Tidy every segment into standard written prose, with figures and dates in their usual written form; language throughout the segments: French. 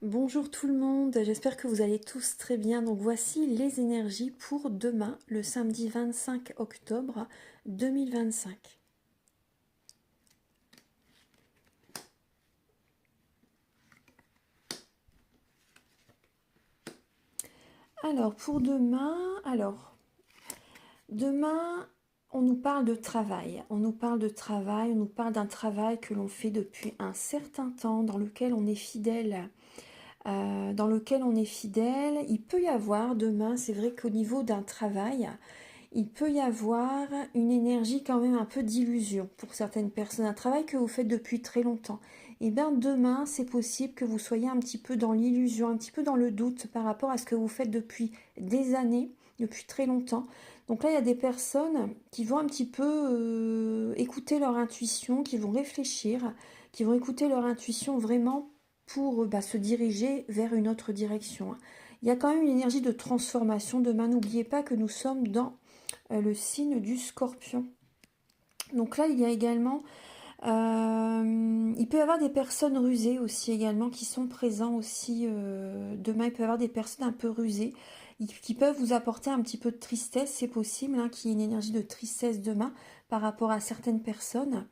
Bonjour tout le monde, j'espère que vous allez tous très bien. Donc voici les énergies pour demain, le samedi 25 octobre 2025. Alors pour demain, demain on nous parle de travail. On nous parle de travail, on nous parle d'un travail que l'on fait depuis un certain temps, dans lequel on est fidèle. Il peut y avoir demain, c'est vrai qu'au niveau d'un travail, il peut y avoir une énergie quand même un peu d'illusion pour certaines personnes. Un travail que vous faites depuis très longtemps. Et bien demain, c'est possible que vous soyez un petit peu dans l'illusion, un petit peu dans le doute par rapport à ce que vous faites depuis des années, depuis très longtemps. Donc là, il y a des personnes qui vont un petit peu écouter leur intuition, qui vont réfléchir, qui vont écouter leur intuition vraiment pour se diriger vers une autre direction. Il y a quand même une énergie de transformation demain. N'oubliez pas que nous sommes dans le signe du Scorpion. Donc là, il y a également, il peut y avoir des personnes rusées aussi également qui sont présents aussi demain. Il peut y avoir des personnes un peu rusées qui peuvent vous apporter un petit peu de tristesse, c'est possible, hein, qu'il y ait une énergie de tristesse demain par rapport à certaines personnes.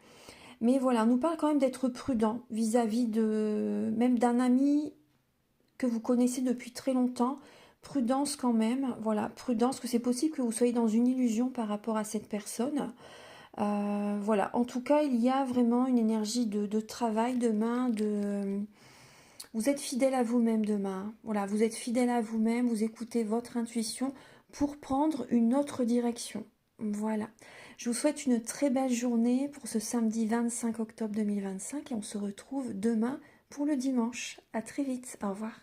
Mais voilà, on nous parle quand même d'être prudent vis-à-vis de même d'un ami que vous connaissez depuis très longtemps. Prudence quand même, voilà, prudence, que c'est possible que vous soyez dans une illusion par rapport à cette personne. Voilà, en tout cas, il y a vraiment une énergie de travail demain, vous êtes fidèle à vous-même demain. Voilà, vous êtes fidèle à vous-même, vous écoutez votre intuition pour prendre une autre direction. Voilà. Je vous souhaite une très belle journée pour ce samedi 25 octobre 2025 et on se retrouve demain pour le dimanche. À très vite. Au revoir.